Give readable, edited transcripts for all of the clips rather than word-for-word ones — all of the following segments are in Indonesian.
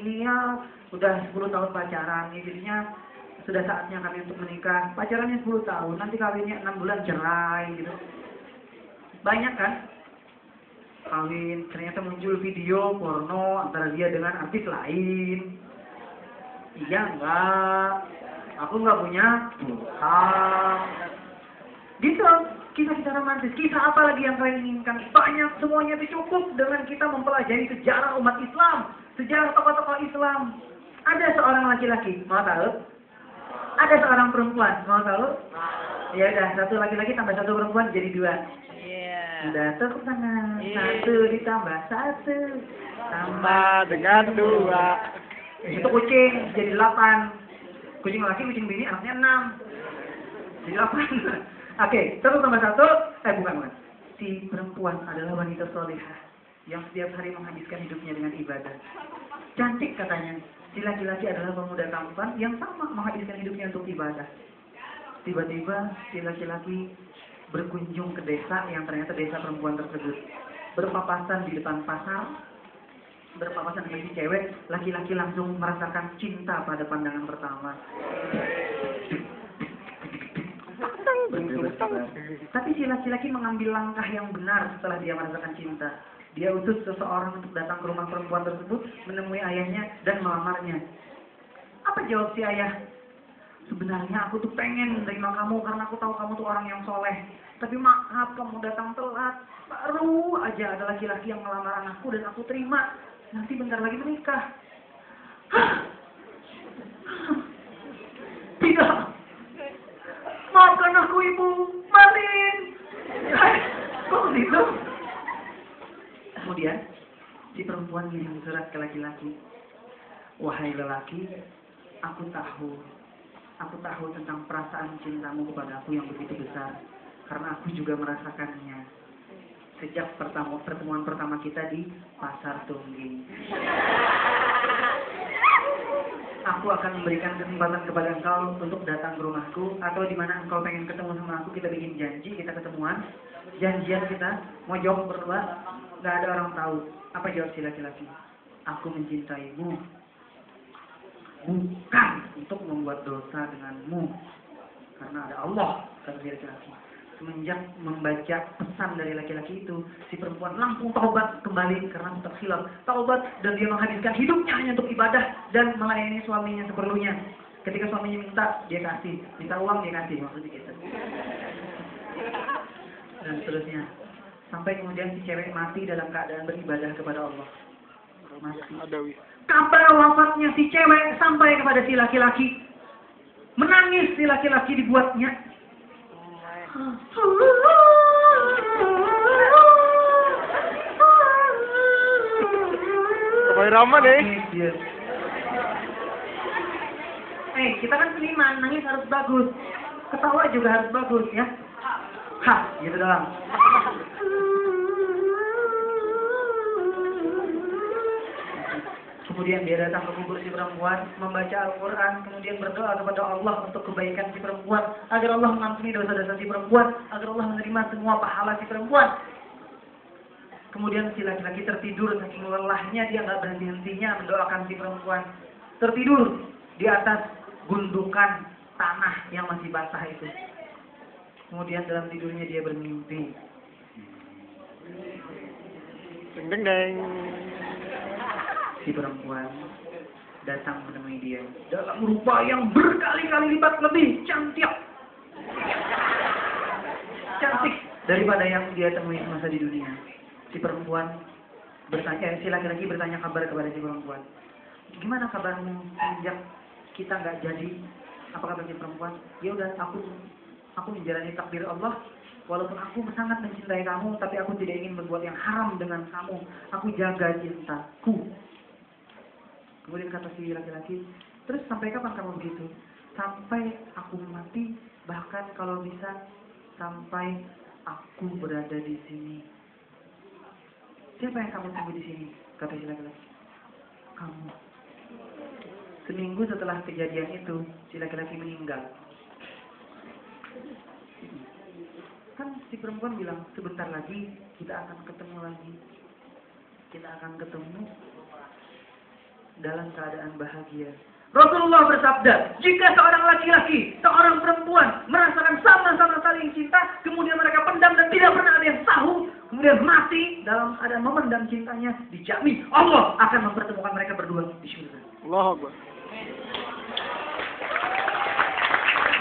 ini ya udah 10 tahun pacaran, ya jadinya sudah saatnya kami untuk menikah. Pacarannya 10 tahun, nanti kawinnya 6 bulan cerai gitu. Banyak kan? Kawin, ternyata muncul video porno antara dia dengan artis lain. Iya enggak, aku nggak punya hak. Gitu, kisah-kisah romantis. Kisah apa lagi yang kalian inginkan? Banyak, semuanya itu cukup dengan kita mempelajari sejarah umat Islam, sejarah tokoh-tokoh Islam. Ada seorang laki-laki, mau tahu? Ada seorang perempuan, mau tahu? Ya udah, satu laki-laki tambah satu perempuan jadi 2. Udah, tepuk tangan. 1 ditambah 1 tambah dengan 2. Itu kucing jadi 8. Kucing laki, kucing bini, anaknya 6. Jadi 8. Oke, 1 tambah 1, bukan. Si perempuan adalah wanita solehah yang setiap hari menghabiskan hidupnya dengan ibadah. Cantik katanya. Si laki-laki adalah pemuda tampan yang sama menghabiskan hidupnya untuk ibadah. Tiba-tiba si laki-laki berkunjung ke desa yang ternyata desa perempuan tersebut. Berpapasan di depan pasar, berpapasan dengan si cewek, laki-laki langsung merasakan cinta pada pandangan pertama. Tapi si laki-laki mengambil langkah yang benar setelah dia merasakan cinta. Dia utus seseorang untuk datang ke rumah perempuan tersebut, menemui ayahnya dan melamarnya. Apa jawab si ayah? Sebenarnya aku tuh pengen menerima kamu karena aku tahu kamu tuh orang yang soleh. Tapi maaf, kamu datang telat. Baru aja ada laki-laki yang melamar anakku dan aku terima. Nanti bentar lagi menikah. Tidak. Maafkan aku, ibu. Maafin. Kok gitu? Kemudian, si perempuan mengirim surat ke laki-laki. Wahai lelaki, aku tahu tentang perasaan cintamu kepada aku yang begitu besar. Karena aku juga merasakannya. Sejak pertemuan pertama kita di Pasar Tungging. Aku akan memberikan kesempatan kepada engkau untuk datang ke rumahku, atau di mana engkau pengen ketemu sama aku, kita bikin janji, kita ketemuan, janjian kita, mojok berdua, nggak ada orang tahu. Apa jawab si laki-laki? Aku mencintaimu, bukan untuk membuat dosa denganmu, karena ada Allah, kata si laki-laki. Semenjak membaca pesan dari laki-laki itu, si perempuan langsung taubat kembali karena tetap hilaf. Taubat dan dia menghabiskan hidupnya hanya untuk ibadah dan melayani suaminya seperlunya. Ketika suaminya minta, dia kasih. Minta uang, dia kasih. Maksudnya gitu. Dan seterusnya. Sampai kemudian si cewek mati dalam keadaan beribadah kepada Allah. Mati. Kabar wafatnya si cewek sampai kepada si laki-laki. Menangis si laki-laki dibuatnya. Kebaik Rama nih. Kita kan seniman, nangis harus bagus. Ketawa juga harus bagus ya. Gitu doang. Kemudian dia datang ke kubur si perempuan, membaca Al-Quran, kemudian berdoa kepada Allah untuk kebaikan si perempuan, agar Allah mengampuni dosa-dosa si perempuan, agar Allah menerima semua pahala si perempuan. Kemudian si laki-laki tertidur, saking lelahnya dia nggak berhenti-hentinya mendoakan si perempuan. Tertidur di atas gundukan tanah yang masih basah itu. Kemudian dalam tidurnya dia bermimpi. Deng deng. Si perempuan datang menemui dia dalam rupa yang berkali-kali lipat lebih cantik daripada yang dia temui semasa di dunia. Si perempuan bertanya, si laki-laki bertanya kabar kepada si perempuan. Gimana kabarmu sejak kita nggak jadi? Apa kabar si perempuan? Ya udah, aku menjalani takdir Allah. Walaupun aku sangat mencintai kamu, tapi aku tidak ingin berbuat yang haram dengan kamu. Aku jaga cintaku. Kemudian kata si laki-laki, terus sampai kapan kamu begitu? Sampai aku mati, bahkan kalau bisa sampai aku berada di sini. Siapa yang kamu tunggu di sini? Kata si laki-laki. Kamu. Seminggu setelah kejadian itu, si laki-laki meninggal. Kan si perempuan bilang, sebentar lagi kita akan ketemu lagi. Kita akan ketemu. dalam keadaan bahagia. Rasulullah bersabda, jika seorang laki-laki, seorang perempuan merasakan sama-sama saling cinta, kemudian mereka pendam dan tidak pernah ada yang tahu, kemudian mati dalam keadaan memendam cintanya, dijamin Allah akan mempertemukan mereka berdua di surga. Allahu Akbar.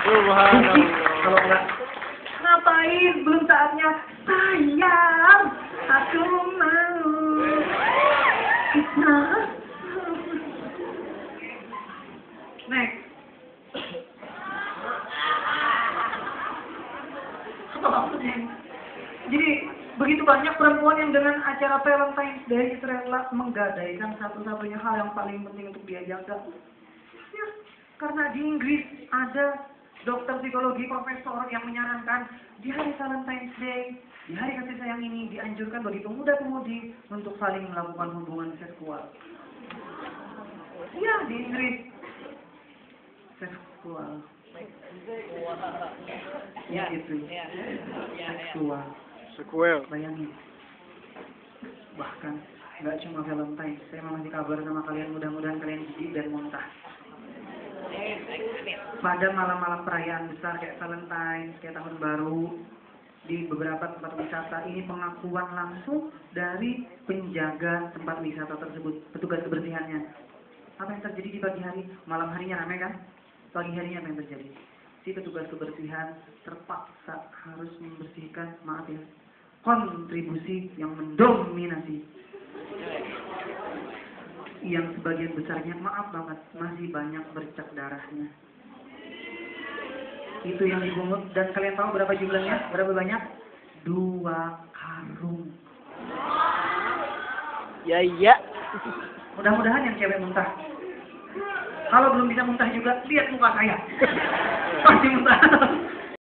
Bukti, Subhanallah. kalau enggak, ngapain? Belum saatnya. Sayang, aku mau. Nah. Next. Apa maksudnya? Jadi begitu banyak perempuan yang dengan acara Valentine's Day rela menggadaikan satu-satunya hal yang paling penting untuk dia jaga. Ya, karena di Inggris ada dokter psikologi profesor yang menyarankan di hari Valentine's Day, di hari kasih sayang ini dianjurkan bagi pemuda-pemudi untuk saling melakukan hubungan seksual. Ya, di Inggris. Seksual. Ya itu. Seksual. Sequel. Bayangin. Bahkan nggak cuma Valentine, saya mau ngasih kabar sama kalian, mudah-mudahan kalian jijik dan muntah. Pada malam-malam perayaan besar kayak Valentine, kayak tahun baru, di beberapa tempat wisata ini pengakuan langsung dari penjaga tempat wisata tersebut, petugas kebersihannya. Apa yang terjadi di pagi hari? Malam harinya ramai kan? Pagi harinya apa yang terjadi? Si petugas kebersihan terpaksa harus membersihkan, maaf ya, kontribusi yang mendominasi. Yang sebagian besarnya, maaf banget, masih banyak bercak darahnya. Itu yang dipungut, dan kalian tahu berapa jumlahnya? Berapa banyak? 2 karung. Ya iya. Mudah-mudahan yang cewek muntah. Kalau belum bisa muntah juga, lihat muka saya. Pasti muntah.